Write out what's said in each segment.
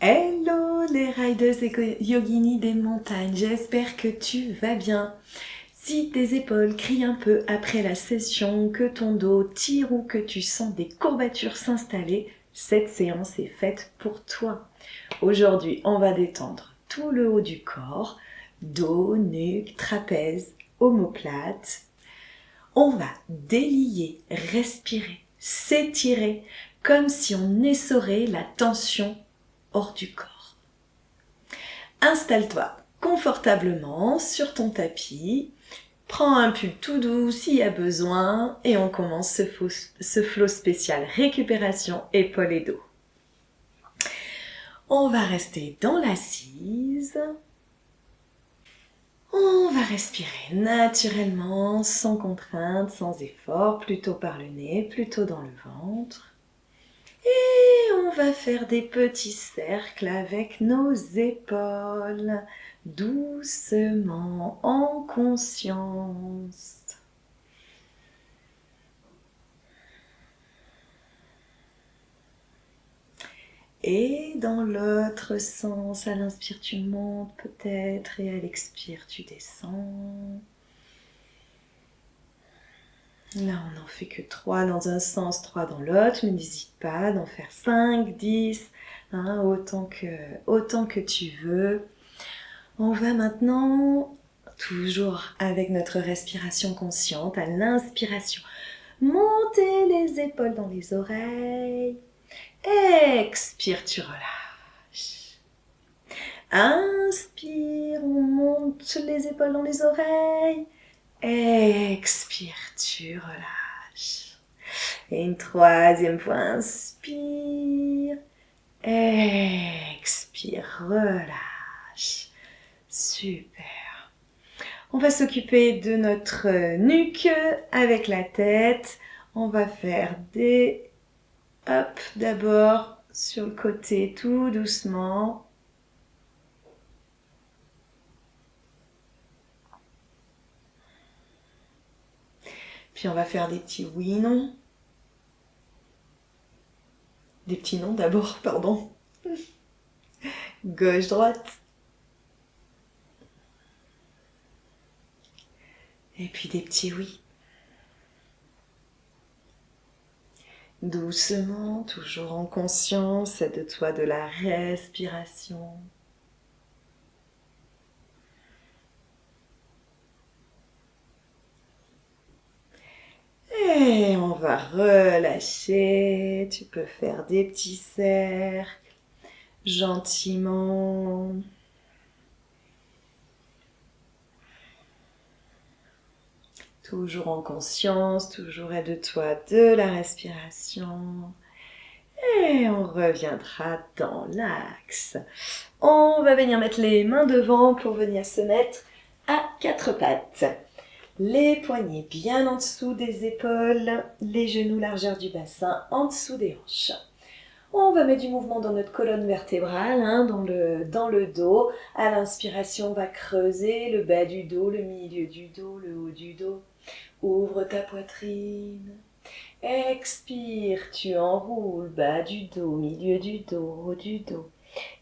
Hello les riders et yoginis des montagnes, j'espère que tu vas bien. Si tes épaules crient un peu après la session, que ton dos tire ou que tu sens des courbatures s'installer, cette séance est faite pour toi. Aujourd'hui, on va détendre tout le haut du corps, dos, nuque, trapèze, omoplate. On va délier, respirer, s'étirer comme si on essorait la tension hors du corps. Installe-toi confortablement sur ton tapis, prends un pull tout doux s'il y a besoin et on commence ce flow spécial récupération épaules et dos. On va rester dans l'assise. On va respirer naturellement, sans contrainte, sans effort, plutôt par le nez, plutôt dans le ventre. Et on va faire des petits cercles avec nos épaules, doucement, en conscience. Et dans l'autre sens, à l'inspire tu montes peut-être et à l'expire tu descends. Là, on n'en fait que 3 dans un sens, 3 dans l'autre, mais n'hésite pas d'en faire 5, 10, autant que tu veux. On va maintenant, toujours avec notre respiration consciente, à l'inspiration, monter les épaules dans les oreilles. Expire, tu relâches. Inspire, on monte les épaules dans les oreilles. Expire, tu relâches. Et une troisième fois, inspire. Expire, relâche. Super. On va s'occuper de notre nuque avec la tête. On va faire des hop d'abord sur le côté tout doucement. Puis on va faire des petits oui-non. Des petits noms d'abord, pardon. Gauche-droite. Et puis des petits oui. Doucement, toujours en conscience, aide-toi de la respiration. Et on va relâcher. Tu peux faire des petits cercles, gentiment. Toujours en conscience, toujours aide-toi de la respiration. Et on reviendra dans l'axe. On va venir mettre les mains devant pour venir se mettre à 4 pattes. Les poignets bien en dessous des épaules, les genoux largeur du bassin, en dessous des hanches. On va mettre du mouvement dans notre colonne vertébrale, dans le dos. À l'inspiration, on va creuser le bas du dos, le milieu du dos, le haut du dos. Ouvre ta poitrine. Expire, tu enroules, bas du dos, milieu du dos, haut du dos.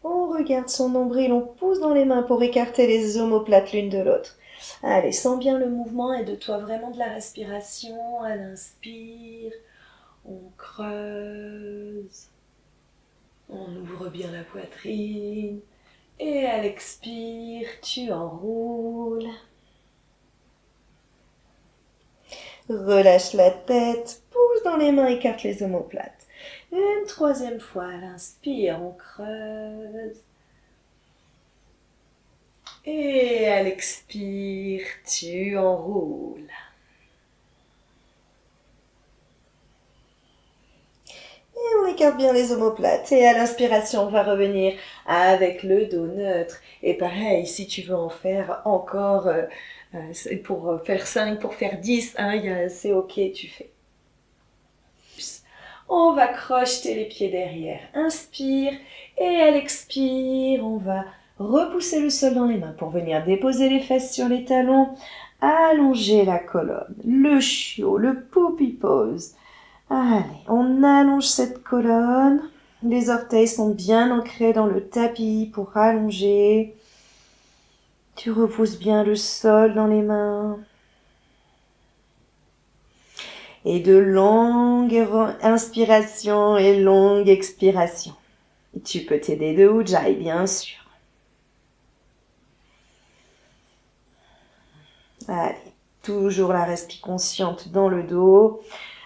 On regarde son nombril, on pousse dans les mains pour écarter les omoplates l'une de l'autre. Allez, sens bien le mouvement, aide-toi vraiment de la respiration. À l'inspire, on creuse. On ouvre bien la poitrine. Et à l'expire, tu enroules. Relâche la tête, pousse dans les mains, écarte les omoplates. Une troisième fois, à l'inspire, on creuse. Et à l'expire, tu enroules. Et on écarte bien les omoplates. Et à l'inspiration, on va revenir avec le dos neutre. Et pareil, si tu veux en faire encore, pour faire 5, pour faire 10, c'est ok, tu fais. On va crocheter les pieds derrière. Inspire. Et à l'expire, on va repousser le sol dans les mains pour venir déposer les fesses sur les talons. Allonger la colonne. Le chiot, le poopy pose. Allez, on allonge cette colonne. Les orteils sont bien ancrés dans le tapis pour allonger. Tu repousses bien le sol dans les mains. Et de longues inspirations et longues expirations. Tu peux t'aider de Ujjayi, bien sûr. Allez, toujours la respiration consciente dans le dos.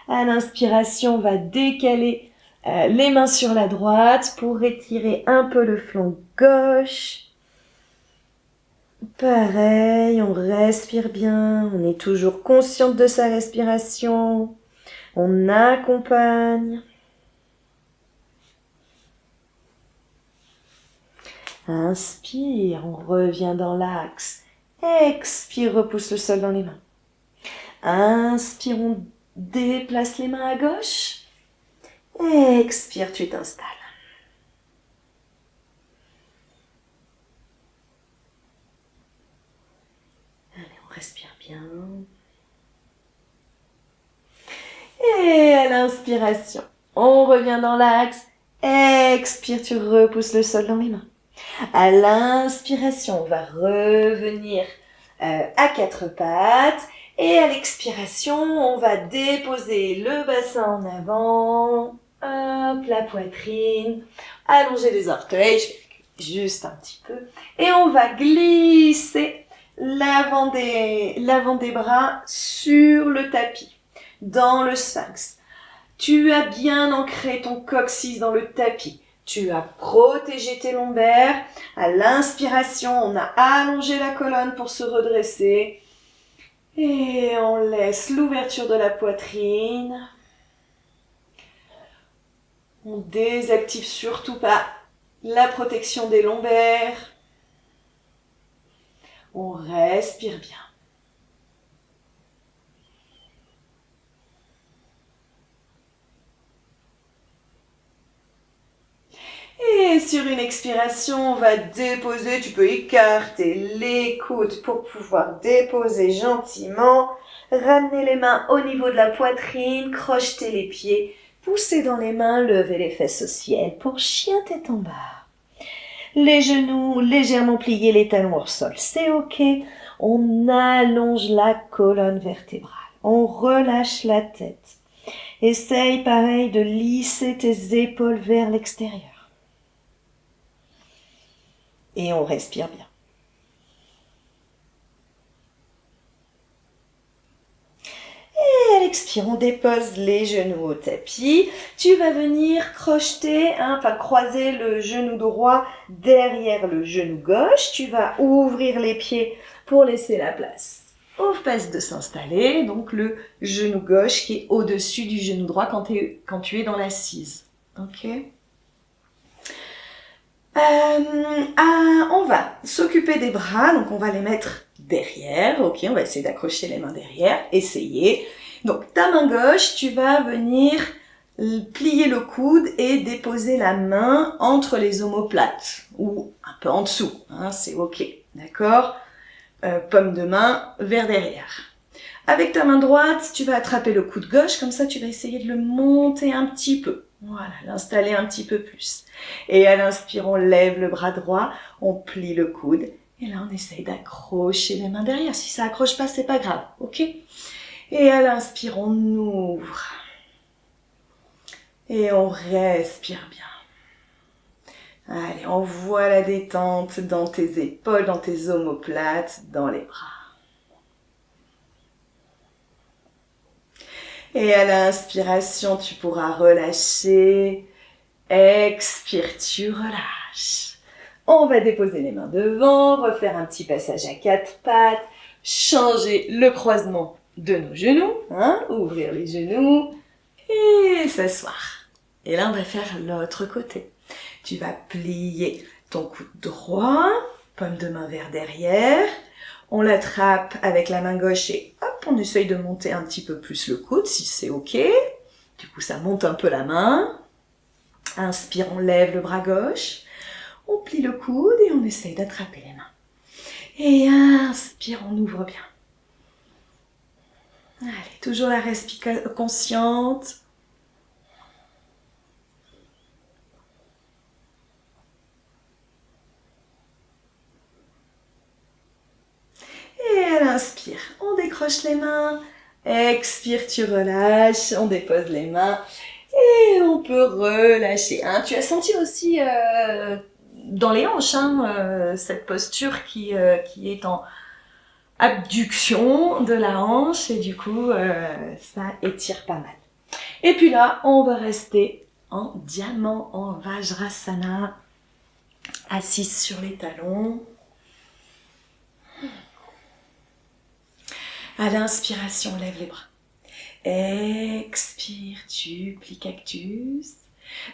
À l'inspiration, on va décaler les mains sur la droite pour étirer un peu le flanc gauche. Pareil, on respire bien, on est toujours consciente de sa respiration. On accompagne. Inspire, on revient dans l'axe. Expire, repousse le sol dans les mains. Inspire, on déplace les mains à gauche. Expire, tu t'installes. Allez, on respire bien. Et à l'inspiration, on revient dans l'axe. Expire, tu repousses le sol dans les mains. À l'inspiration, on va revenir à quatre pattes. Et à l'expiration, on va déposer le bassin en avant. Hop, la poitrine. Allonger les orteils, juste un petit peu. Et on va glisser l'avant des bras sur le tapis, dans le sphinx. Tu as bien ancré ton coccyx dans le tapis. Tu as protégé tes lombaires. À l'inspiration, on a allongé la colonne pour se redresser. Et on laisse l'ouverture de la poitrine. On désactive surtout pas la protection des lombaires. On respire bien. Et sur une expiration, on va déposer, tu peux écarter les coudes pour pouvoir déposer gentiment. Ramener les mains au niveau de la poitrine, crocheter les pieds, pousser dans les mains, lever les fesses au ciel pour chien tête en bas. Les genoux légèrement pliés, les talons hors sol, c'est ok. On allonge la colonne vertébrale, on relâche la tête. Essaye pareil de lisser tes épaules vers l'extérieur. Et on respire bien. Et à l'expire, on dépose les genoux au tapis. Tu vas venir crocheter, croiser le genou droit derrière le genou gauche. Tu vas ouvrir les pieds pour laisser la place aux fesses de s'installer. Donc le genou gauche qui est au-dessus du genou droit quand tu es dans l'assise. Ok ? On va s'occuper des bras, donc on va les mettre derrière, ok, on va essayer d'accrocher les mains derrière, essayer. Donc ta main gauche, tu vas venir plier le coude et déposer la main entre les omoplates, ou un peu en dessous, c'est ok, d'accord, paume de main vers derrière. Avec ta main droite, tu vas attraper le coude gauche, comme ça tu vas essayer de le monter un petit peu. Voilà, l'installer un petit peu plus. Et à l'inspire, on lève le bras droit, on plie le coude. Et là, on essaye d'accrocher les mains derrière. Si ça accroche pas, c'est pas grave, ok ? Et à l'inspire, on ouvre. Et on respire bien. Allez, on voit la détente dans tes épaules, dans tes omoplates, dans les bras. Et à l'inspiration, tu pourras relâcher. Expire, tu relâches. On va déposer les mains devant, refaire un petit passage à quatre pattes, changer le croisement de nos genoux, ouvrir les genoux et s'asseoir. Et là, on va faire l'autre côté. Tu vas plier ton coude droit, paume de main vers derrière. On l'attrape avec la main gauche et hop, on essaye de monter un petit peu plus le coude si c'est ok. Du coup, ça monte un peu la main. Inspire, on lève le bras gauche. On plie le coude et on essaye d'attraper les mains. Et inspire, on ouvre bien. Allez, toujours la respiration consciente. Et à l'inspire, on décroche les mains. Expire, tu relâches, on dépose les mains. Et on peut relâcher. Hein. Tu as senti aussi dans les hanches cette posture qui est en abduction de la hanche et du coup ça étire pas mal. Et puis là, on va rester en diamant, en Vajrasana, assise sur les talons. À l'inspiration, lève les bras. Expire, tu plies cactus.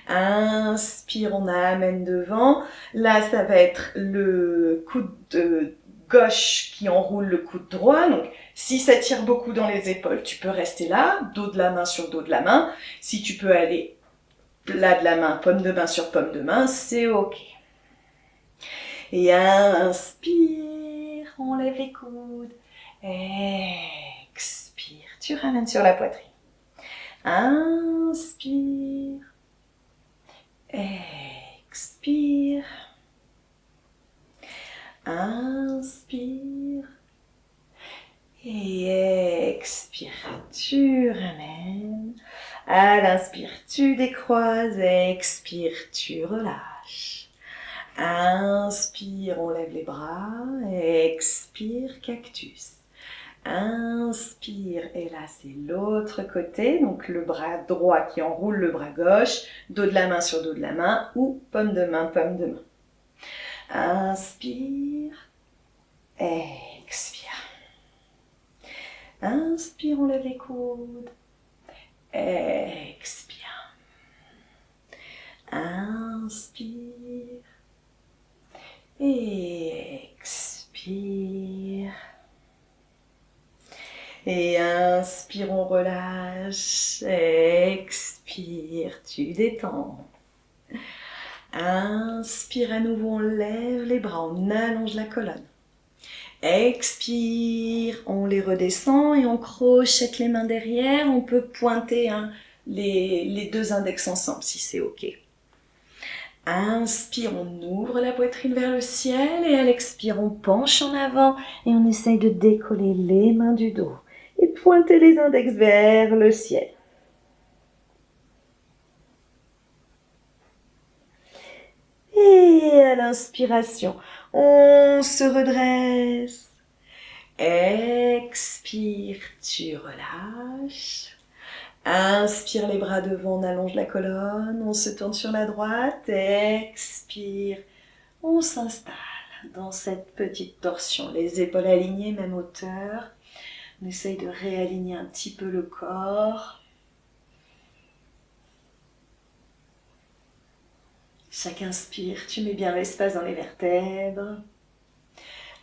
Inspire, on amène devant. Là, ça va être le coude gauche qui enroule le coude droit. Donc, si ça tire beaucoup dans les épaules, tu peux rester là, dos de la main sur dos de la main. Si tu peux aller plat de la main, paume de main sur paume de main, c'est ok. Et inspire, on lève les coudes. Expire, tu ramènes sur la poitrine. Inspire. Expire. Inspire. Et expire. Tu ramènes. À l'inspire, tu décroises. Expire, tu relâches. Inspire, on lève les bras. Expire, cactus. Inspire, et là c'est l'autre côté, donc le bras droit qui enroule le bras gauche, dos de la main sur dos de la main, ou paume de main, paume de main. Inspire, expire. Inspire, on lève les coudes. Expire. Inspire. Expire. Et inspire, on relâche. Expire, tu détends. Inspire à nouveau, on lève les bras, on allonge la colonne. Expire, on les redescend et on crochette les mains derrière. On peut pointer les deux index ensemble si c'est ok. Inspire, on ouvre la poitrine vers le ciel et à l'expire, on penche en avant et on essaye de décoller les mains du dos et pointer les index vers le ciel. Et à l'inspiration, on se redresse. Expire, tu relâches. Inspire, les bras devant, on allonge la colonne, on se tourne sur la droite. Expire, on s'installe dans cette petite torsion. Les épaules alignées, même hauteur. On essaye de réaligner un petit peu le corps. Chaque inspire, tu mets bien l'espace dans les vertèbres.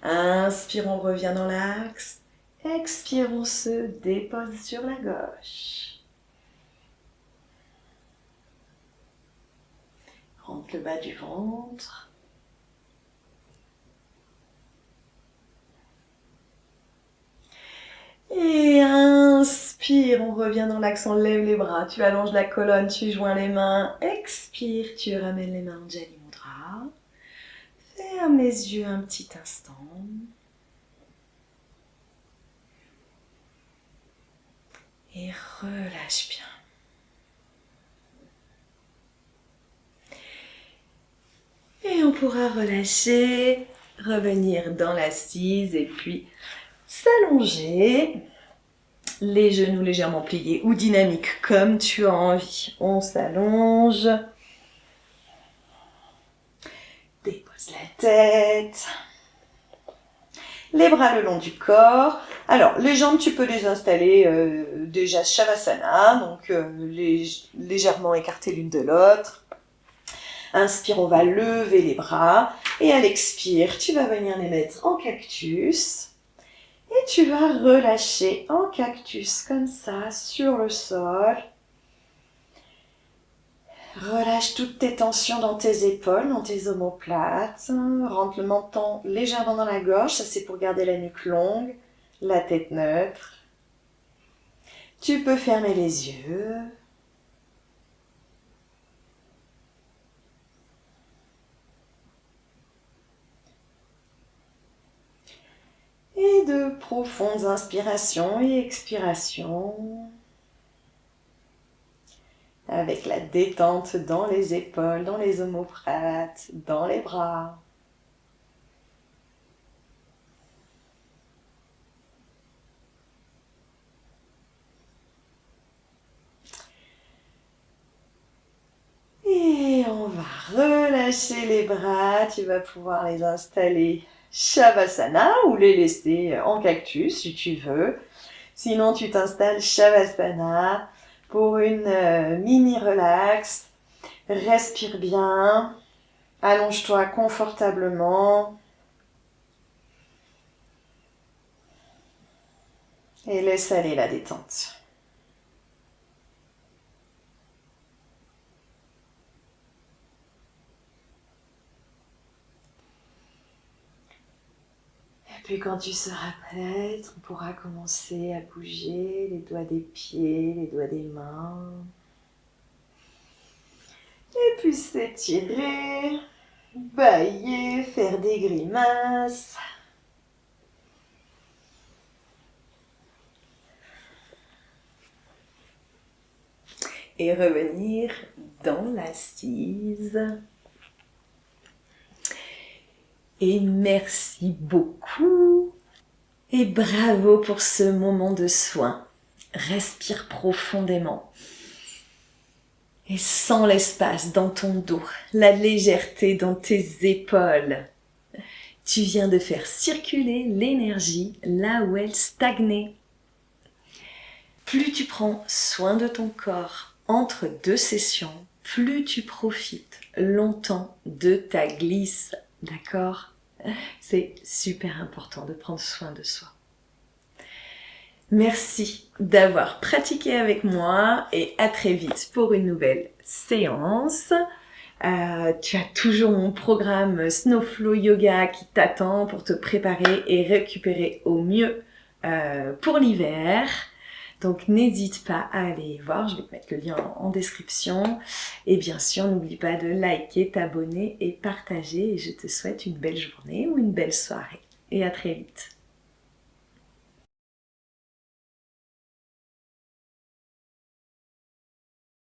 Inspire, on revient dans l'axe. Expire, on se dépose sur la gauche. Rentre le bas du ventre. Et inspire, on revient dans l'axe, on lève les bras, tu allonges la colonne, tu joins les mains. Expire, tu ramènes les mains en Jali Mudra. Ferme les yeux un petit instant. Et relâche bien. Et on pourra relâcher, revenir dans l'assise et puis s'allonger. Les genoux légèrement pliés ou dynamiques comme tu as envie. On s'allonge. Dépose la tête. Les bras le long du corps. Alors, les jambes, tu peux les installer déjà Shavasana, donc légèrement écartées l'une de l'autre. Inspire, on va lever les bras. Et à l'expire, tu vas venir les mettre en cactus. Et tu vas relâcher en cactus comme ça sur le sol. Relâche toutes tes tensions dans tes épaules, dans tes omoplates. Rentre le menton légèrement dans la gorge, ça c'est pour garder la nuque longue, la tête neutre. Tu peux fermer les yeux. Et de profondes inspirations et expirations. Avec la détente dans les épaules, dans les omoplates, dans les bras. Et on va relâcher les bras, tu vas pouvoir les installer Shavasana ou les laisser en cactus si tu veux. Sinon, tu t'installes Shavasana pour une mini relax. Respire bien, allonge-toi confortablement et laisse aller la détente. Puis quand tu seras prête, on pourra commencer à bouger les doigts des pieds, les doigts des mains. Et puis s'étirer, bâiller, faire des grimaces. Et revenir dans l'assise. Et merci beaucoup. Et bravo pour ce moment de soin. Respire profondément. Et sens l'espace dans ton dos, la légèreté dans tes épaules. Tu viens de faire circuler l'énergie là où elle stagnait. Plus tu prends soin de ton corps entre deux sessions, plus tu profites longtemps de ta glisse. D'accord ? C'est super important de prendre soin de soi. Merci d'avoir pratiqué avec moi et à très vite pour une nouvelle séance. Tu as toujours mon programme Snowflow Yoga qui t'attend pour te préparer et récupérer au mieux pour l'hiver. Donc n'hésite pas à aller voir, je vais te mettre le lien en description. Et bien sûr, n'oublie pas de liker, t'abonner et partager. Et je te souhaite une belle journée ou une belle soirée. Et à très vite.